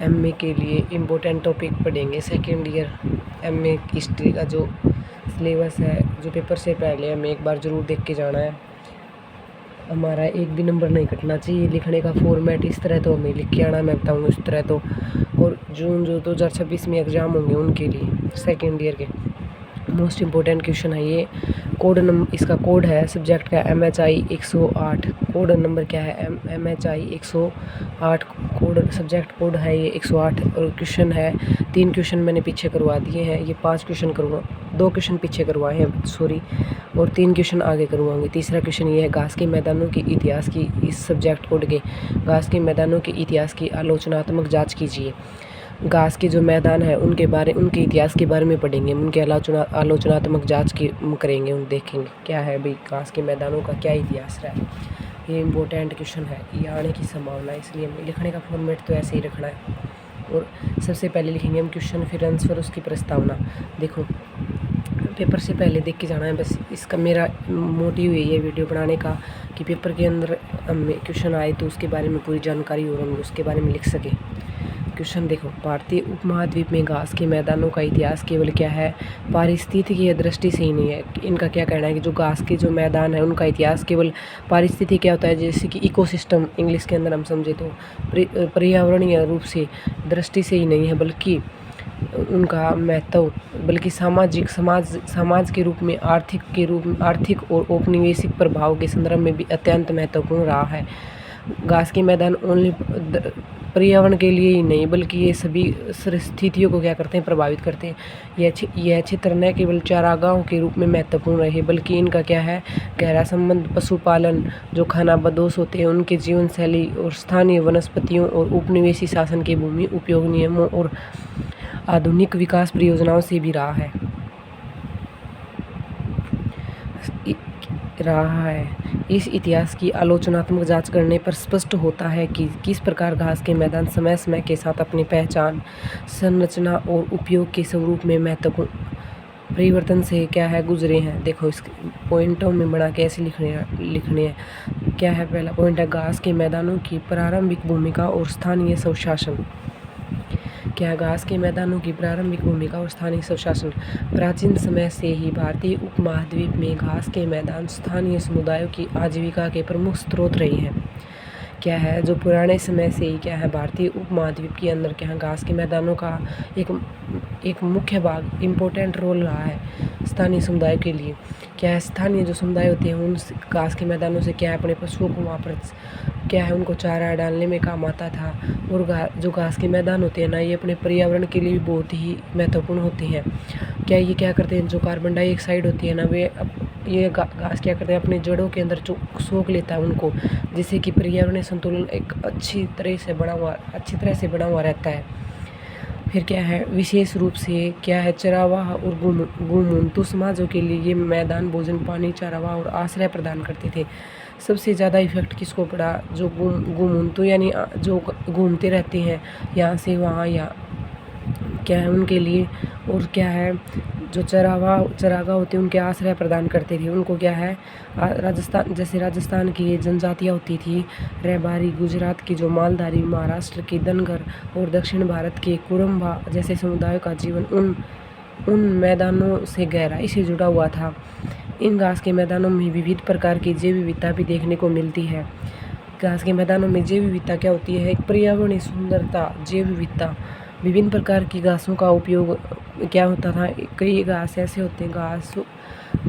MA के लिए important topic पढ़ेंगे। सेकेंड ईयर एमए हिस्ट्री का जो सिलेबस है, जो पेपर से पहले हमें एक बार ज़रूर देख के जाना है। हमारा एक भी नंबर नहीं कटना चाहिए। लिखने का फॉर्मेट इस तरह तो हमें लिख के आना, मैं बताऊँगा इस तरह तो। और जून जो 2026 में एग्ज़ाम होंगे उनके लिए सेकेंड ईयर के मोस्ट इम्पोर्टेंट क्वेश्चन है ये। कोड नंबर, इसका कोड है सब्जेक्ट का MHI 108। कोड नंबर क्या है? MHI 108 कोड, सब्जेक्ट कोड है ये 108। और क्वेश्चन है 3 क्वेश्चन मैंने पीछे करवा दिए हैं। ये 5 क्वेश्चन करूँगा, 2 क्वेश्चन पीछे करवाए हैं सॉरी, और 3 क्वेश्चन आगे करवाऊँगी। तीसरा क्वेश्चन ये है घास के मैदानों के इतिहास की, इस सब्जेक्ट कोड के घास के मैदानों के इतिहास की आलोचनात्मक जाँच कीजिए। घास के जो मैदान है उनके इतिहास के बारे में पढ़ेंगे, उनके आलोचनात्मक जांच की करेंगे, उन देखेंगे क्या है भाई घास के मैदानों का क्या इतिहास रहा है। ये इम्पोर्टेंट क्वेश्चन है, ये आने की संभावना है, इसलिए हमें लिखने का फॉर्मेट तो ऐसे ही रखना है। और सबसे पहले लिखेंगे हम क्वेश्चन, फिर आंसर, उसकी प्रस्तावना। देखो पेपर से पहले देख के जाना है, बस इसका मेरा मोटिव यही है वीडियो बनाने का कि पेपर के अंदर हमें क्वेश्चन आए तो उसके बारे में पूरी जानकारी हो, हम उसके बारे में लिख सकें। क्वेश्चन देखो, भारतीय उपमहाद्वीप में घास के मैदानों का इतिहास केवल क्या है? पारिस्थितिकीय दृष्टि से ही नहीं है। इनका क्या कहना है कि जो घास के जो मैदान है उनका इतिहास केवल पारिस्थितिकी क्या होता है, जैसे कि इकोसिस्टम इंग्लिश के अंदर हम समझे तो पर्यावरणीय रूप से दृष्टि से ही नहीं है, बल्कि उनका महत्व बल्कि समाज के रूप में, आर्थिक और औपनिवेशिक प्रभाव के संदर्भ में भी अत्यंत महत्वपूर्ण रहा है। घास के मैदान ओनली पर्यावरण के लिए ही नहीं बल्कि ये सभी स्थितियों को क्या करते हैं, प्रभावित करते हैं। यह क्षेत्र न केवल चारागाहों के रूप में महत्वपूर्ण रहे बल्कि इनका क्या है, गहरा संबंध पशुपालन, जो खानाबदोश होते हैं उनके जीवन शैली और स्थानीय वनस्पतियों और उपनिवेशी शासन के भूमि उपयोग नियमों और आधुनिक विकास परियोजनाओं से भी रहा है। इस इतिहास की आलोचनात्मक जांच करने पर स्पष्ट होता है कि किस प्रकार घास के मैदान समय समय के साथ अपनी पहचान, संरचना और उपयोग के स्वरूप में महत्वपूर्ण परिवर्तन से क्या है गुजरे हैं। देखो इस पॉइंटों में बना के ऐसे लिखने हैं। क्या है पहला पॉइंट है घास के मैदानों की प्रारंभिक भूमिका और स्थानीय स्वशासन। क्या घास के मैदानों की प्रारंभिक भूमिका और स्थानीय स्वशासन। प्राचीन समय से ही भारतीय उपमहाद्वीप में घास के मैदान स्थानीय समुदायों की आजीविका के प्रमुख स्रोत रहे हैं। क्या है, जो पुराने समय से ही क्या है भारतीय उपमहाद्वीप के अंदर क्या है घास के मैदानों का एक मुख्य भाग, इम्पोर्टेंट रोल रहा है स्थानीय समुदाय के लिए। क्या है, स्थानीय जो समुदाय होते हैं उन घास के मैदानों से क्या है अपने पशुओं को वहाँ पर क्या है उनको चारा डालने में काम आता था। और जो घास के मैदान होते हैं ना, ये अपने पर्यावरण के लिए भी बहुत ही महत्वपूर्ण होते हैं। क्या ये क्या करते हैं, जो कार्बन डाइऑक्साइड होती है ना, ये घास क्या करते हैं अपने जड़ों के अंदर सोख लेता है उनको, जिससे कि पर्यावरणीय संतुलन एक अच्छी तरह से बना हुआ रहता है। फिर क्या है, विशेष रूप से क्या है चरावाह और घुमंतु समाजों के लिए ये मैदान भोजन, पानी, चरावाह और आश्रय प्रदान करते थे। सबसे ज़्यादा इफेक्ट किसको पड़ा? जो घुमंतु यानी जो घूमते रहते हैं यहाँ से वहाँ, या क्या है उनके लिए। और क्या है, जो चरागाह होते हैं उनके आश्रय प्रदान करते थे उनको। क्या है, राजस्थान की जनजातियाँ होती थी रहबारी, गुजरात की जो मालधारी, महाराष्ट्र की धनगर और दक्षिण भारत के कुरुम्बा जैसे समुदायों का जीवन उन मैदानों से गहराई से जुड़ा हुआ था। इन घास के मैदानों में विविध प्रकार की जैव विविधता भी देखने को मिलती है। घास के मैदानों में जैव विविधता क्या होती है? एक पर्यावरणीय सुंदरता, जैव विविधता। विभिन्न प्रकार की घासों का उपयोग क्या होता था, कई घास ऐसे होते हैं, घास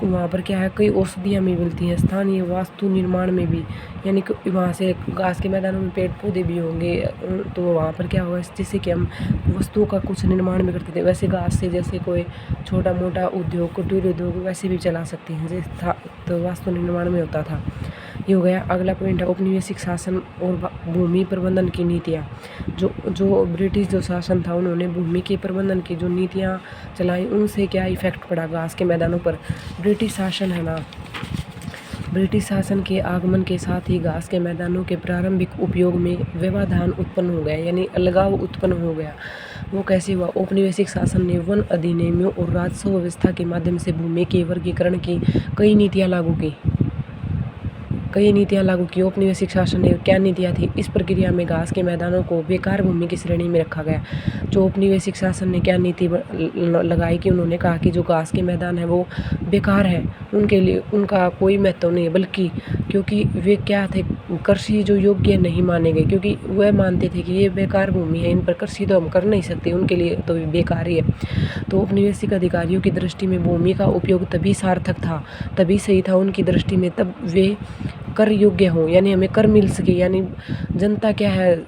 वहाँ पर क्या है कई औषधियाँ भी मिलती हैं। स्थानीय वास्तु निर्माण में भी, यानी कि वहाँ से घास के मैदानों में पेड़ पौधे भी होंगे तो वहाँ पर क्या होगा, जिससे कि हम वस्तुओं का कुछ निर्माण भी करते थे। वैसे घास से जैसे कोई छोटा मोटा उद्योग, कुटीर उद्योग वैसे भी चला सकते हैं जैसे था, तो वास्तु निर्माण में होता था। ये हो गया। अगला पॉइंट है औपनिवेशिक शासन और भूमि प्रबंधन की नीतियाँ। जो ब्रिटिश जो शासन था उन्होंने भूमि के प्रबंधन की जो नीतियाँ चलाई, उनसे क्या इफेक्ट पड़ा घास के मैदानों पर। ब्रिटिश शासन है ना, ब्रिटिश शासन के आगमन के साथ ही घास के मैदानों के प्रारंभिक उपयोग में व्यवधान उत्पन्न हो गया, यानी अलगाव उत्पन्न हो गया। वो कैसे हुआ? औपनिवेशिक शासन ने वन अधिनियमों और राजस्व व्यवस्था के माध्यम से भूमि के वर्गीकरण की कई नीतियाँ लागू की। कई नीतियाँ लागू की। औपनिवेशिक शासन ने क्या नीतियाँ थी? इस प्रक्रिया में घास के मैदानों को बेकार भूमि की श्रेणी में रखा गया। जो औपनिवेशिक शासन ने क्या नीति लगाई कि उन्होंने कहा कि जो घास के मैदान है वो बेकार है, उनके लिए उनका कोई महत्व नहीं है, बल्कि क्योंकि वे क्या थे, कृषि जो योग्य नहीं माने गए, क्योंकि वह मानते थे कि ये बेकार भूमि है, इन पर कृषि तो हम कर नहीं सकते, उनके लिए तो बेकार ही है। तो औपनिवेशिक अधिकारियों की दृष्टि में भूमि का उपयोग तभी सार्थक था, तभी सही था उनकी दृष्टि में, तब वे कर योग्य हों, यानी हमें कर मिल सके, यानी जनता क्या है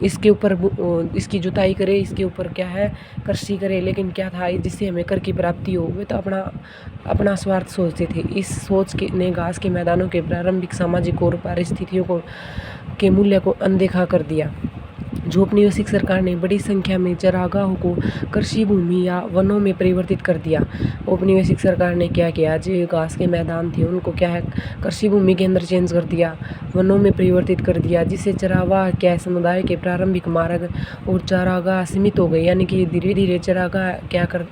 इसके ऊपर इसकी जुताई करे, इसके ऊपर क्या है कृषि करे, लेकिन क्या था जिससे हमें कर की प्राप्ति हो, वे तो अपना स्वार्थ सोचते थे। इस सोच के ने घास के मैदानों के प्रारंभिक सामाजिक और पारिस्थितियों के मूल्य को अनदेखा कर दिया। जो औपनिवेशिक सरकार ने बड़ी संख्या में चरागाहों को कृषि भूमि या वनों में परिवर्तित कर दिया। औपनिवेशिक सरकार ने क्या किया, जो घास के मैदान थे उनको क्या है कृषि भूमि के अंदर चेंज कर दिया, वनों में परिवर्तित कर दिया, जिससे चरागाह क्या है समुदाय के प्रारंभिक मार्ग और चारागाह सीमित हो गए। यानी कि धीरे धीरे चरागाह क्या कर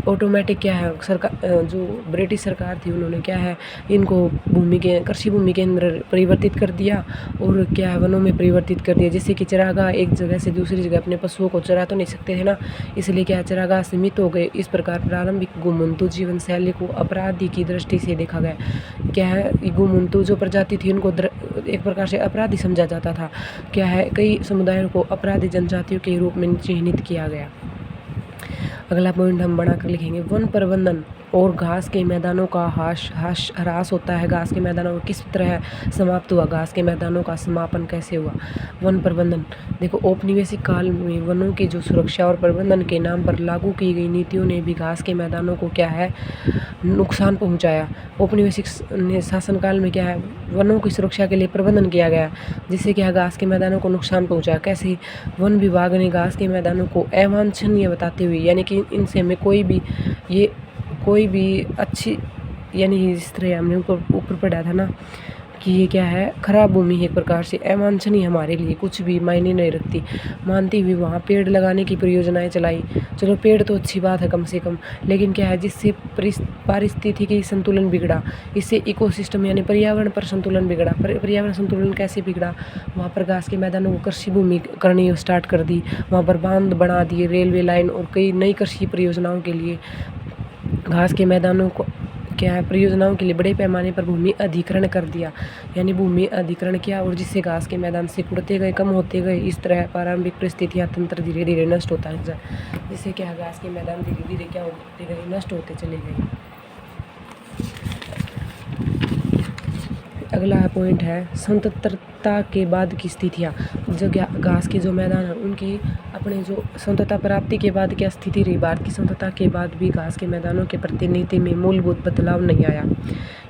ऑटोमेटिक क्या है सरकार, जो ब्रिटिश सरकार थी उन्होंने क्या है इनको कृषि भूमि के अंदर परिवर्तित कर दिया और क्या है वनों में परिवर्तित कर दिया, जिससे कि चरागाह एक जगह से दूसरी जगह अपने पशुओं को चरा तो नहीं सकते थे ना, इसलिए क्या है चरागाह सीमित हो गए। इस प्रकार प्रारंभिक घुमंतु जीवन शैली को अपराधी की दृष्टि से देखा गया। क्या है घुमंतु जो प्रजाति थी उनको एक प्रकार से अपराधी समझा जाता था। क्या है कई समुदायों को अपराधी जनजातियों के रूप में चिन्हित किया गया। अगला पॉइंट हम बनाकर लिखेंगे, वन प्रबंधन और घास के मैदानों का ह्रास होता है। घास के मैदानों को किस तरह समाप्त हुआ, घास के मैदानों का समापन कैसे हुआ। वन प्रबंधन, देखो औपनिवेशिक काल में वनों की जो सुरक्षा और प्रबंधन के नाम पर लागू की गई नीतियों ने भी घास के मैदानों को क्या है नुकसान पहुंचाया। औपनिवेशिक शासनकाल में क्या है वनों की सुरक्षा के लिए प्रबंधन किया गया, जिससे क्या घास के मैदानों को नुकसान पहुंचाया। कैसे, वन विभाग ने घास के मैदानों को अवांछनीय बताते हुए, यानी कि इनसे हमें कोई भी अच्छी, यानी जिस तरह हमने ऊपर पढ़ा था ना कि ये क्या है खराब भूमि है, एक प्रकार से अवांछनीय, हमारे लिए कुछ भी मायने नहीं रखती, मानती हुई वहाँ पेड़ लगाने की परियोजनाएं चलाई। चलो पेड़ तो अच्छी बात है कम से कम, लेकिन क्या है जिससे पारिस्थितिकी संतुलन बिगड़ा, इससे इकोसिस्टम यानी पर्यावरण पर संतुलन बिगड़ा। पर्यावरण संतुलन कैसे बिगड़ा, वहाँ पर घास के मैदानों को कृषि भूमि करनी स्टार्ट कर दी, वहाँ पर बांध बना दिए, रेलवे लाइन और कई नई कृषि परियोजनाओं के लिए घास के मैदानों को क्या है परियोजनाओं के लिए बड़े पैमाने पर भूमि अधिग्रहण कर दिया, यानी भूमि अधिग्रहण किया, और जिससे घास के मैदान सिकुड़ते गए, कम होते गए। इस तरह प्रारंभिक परिस्थितियाँ तंत्र धीरे धीरे नष्ट होता है, जिससे क्या है घास के मैदान धीरे धीरे क्या होते गए, नष्ट होते चले गए। अगला पॉइंट है स्वतंत्रता के बाद की स्थितियाँ। जो घास के जो मैदान है उनकी अपने जो स्वतंत्रता प्राप्ति के बाद क्या स्थिति रही, भारत की स्वतंत्रता के बाद भी घास के मैदानों के प्रति नीति में मूलभूत बदलाव नहीं आया,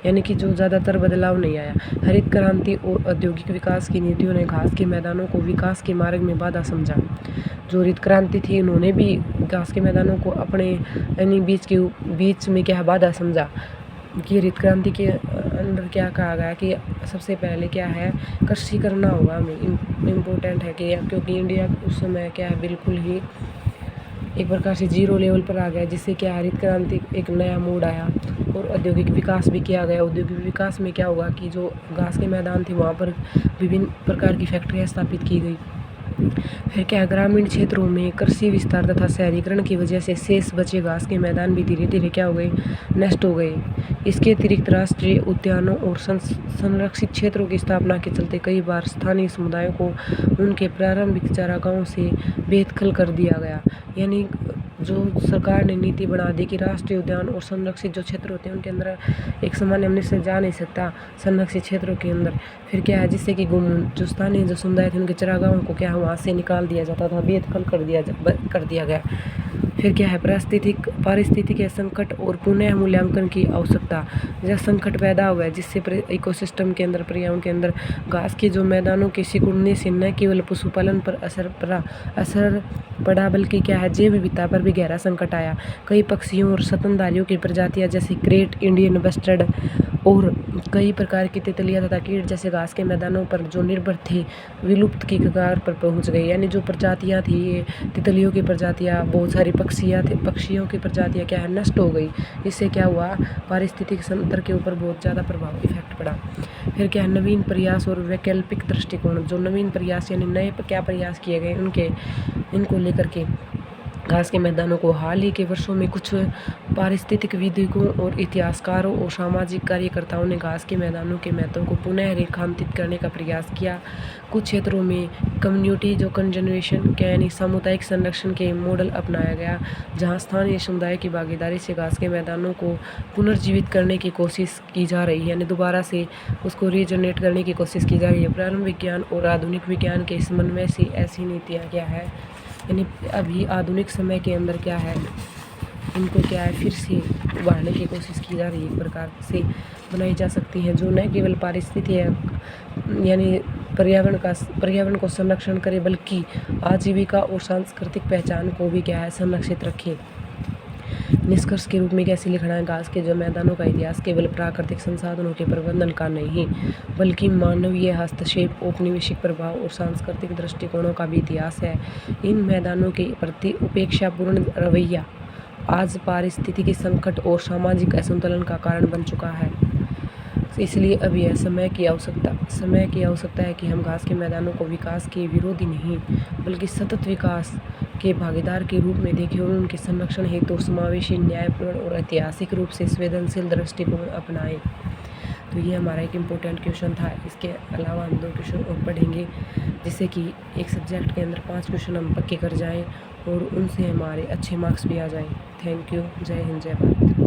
यानी कि जो ज़्यादातर बदलाव नहीं आया। हरित क्रांति और औद्योगिक विकास की नीतियों ने घास के मैदानों को विकास के मार्ग में बाधा समझा। जो हरित क्रांति थी उन्होंने भी घास के मैदानों को अपने यानी बीच में क्या बाधा समझा कि हरित क्रांति के अंदर क्या कहा गया कि सबसे पहले क्या है कृषि करना होगा, हमें इम्पोर्टेंट है कि क्योंकि इंडिया उस समय क्या है बिल्कुल ही एक प्रकार से जीरो लेवल पर आ गया, जिससे क्या हरित क्रांति एक नया मोड़ आया और औद्योगिक विकास भी किया गया। औद्योगिक विकास में क्या होगा कि जो घास के मैदान थे वहाँ पर विभिन्न प्रकार की फैक्ट्रियाँ स्थापित की गई। फिर क्या ग्रामीण क्षेत्रों में कृषि विस्तार तथा शहरीकरण की वजह से शेष बचे घास के मैदान भी धीरे धीरे क्या हो गए नष्ट हो गए। इसके अतिरिक्त राष्ट्रीय उद्यानों और संरक्षित क्षेत्रों की स्थापना के चलते कई बार स्थानीय समुदायों को उनके प्रारंभिक चारागाहों से बेदखल कर दिया गया। यानी जो सरकार ने नीति बना दी कि राष्ट्रीय उद्यान और संरक्षित जो क्षेत्र होते हैं उनके अंदर एक सामान्य मनुष्य जा नहीं सकता संरक्षित क्षेत्रों के अंदर। फिर क्या है जिससे कि जो स्थानीय जो समुदाय थे उनके चरागाहों को क्या वहाँ से निकाल दिया जाता था, बेदखल कर दिया गया। फिर क्या है पारिस्थितिक संकट और पुनः मूल्यांकन की आवश्यकता। जब संकट पैदा हुआ है जिससे इकोसिस्टम के अंदर पर्यावरण के अंदर घास के जो मैदानों के सिकुड़ने से न केवल पशुपालन पर असर पड़ा बल्कि क्या है जैव विविधता पर भी गहरा संकट आया। कई पक्षियों और स्तनधारियों की प्रजातियां जैसे ग्रेट इंडियन बस्टर्ड और कई प्रकार की तितलियां तथा कीट जैसे घास के मैदानों पर जो निर्भर थे विलुप्त की कगार पर पहुंच गए। यानी जो प्रजातियां थी ये तितलियों की प्रजातियां, बहुत सारी पक्षियों की प्रजातियां क्या है नष्ट हो गई। इससे क्या हुआ, पारिस्थितिक तंत्र के ऊपर बहुत ज़्यादा प्रभाव इफेक्ट पड़ा। फिर क्या है, नवीन प्रयास और वैकल्पिक दृष्टिकोण। जो नवीन प्रयास यानी नए क्या प्रयास किए गए इनको लेकर के घास के मैदानों को हाल ही के वर्षों में कुछ पारिस्थितिक विदों और इतिहासकारों और सामाजिक कार्यकर्ताओं ने घास के मैदानों के महत्व को पुनः रेखांकित करने का प्रयास किया। कुछ क्षेत्रों में कम्युनिटी जो कंजर्वेशन के यानी सामुदायिक संरक्षण के मॉडल अपनाया गया, जहां स्थानीय समुदाय की भागीदारी से घास के मैदानों को पुनर्जीवित करने की कोशिश की जा रही है, यानी दोबारा से उसको रीजनरेट करने की कोशिश की जा रही है। प्रारंभिक विज्ञान और आधुनिक विज्ञान के समन्वय से ऐसी नीतियाँ क्या है, यानी अभी आधुनिक समय के अंदर क्या है, इनको क्या है फिर से उभारने की कोशिश की जा रही है, एक प्रकार से बनाई जा सकती हैं, जो न केवल पारिस्थितिक यानी पर्यावरण को संरक्षण करे, बल्कि आजीविका और सांस्कृतिक पहचान को भी क्या है संरक्षित रखे। निष्कर्ष के रूप में कैसे लिखना है, घास के जो मैदानों का इतिहास केवल प्राकृतिक संसाधनों के प्रबंधन का नहीं, बल्कि मानवीय हस्तक्षेप, औपनिवेशिक प्रभाव और सांस्कृतिक दृष्टिकोणों का भी इतिहास है। इन मैदानों के प्रति उपेक्षापूर्ण रवैया आज पारिस्थितिकी संकट और सामाजिक असंतुलन का कारण बन चुका है। इसलिए अब यह समय की आवश्यकता है कि हम घास के मैदानों को विकास के विरोधी नहीं, बल्कि सतत विकास के भागीदार के रूप में देखें और उनके संरक्षण हेतु समावेशी, न्यायपूर्ण और ऐतिहासिक रूप से संवेदनशील दृष्टिकोण अपनाएं। तो ये हमारा एक इम्पोर्टेंट क्वेश्चन था। इसके अलावा हम 2 क्वेश्चन और पढ़ेंगे, जिससे कि एक सब्जेक्ट के अंदर 5 क्वेश्चन हम पक्के कर जाएं और उनसे हमारे अच्छे मार्क्स भी आ जाएं। Thank you. जय हिंद, जय भारत।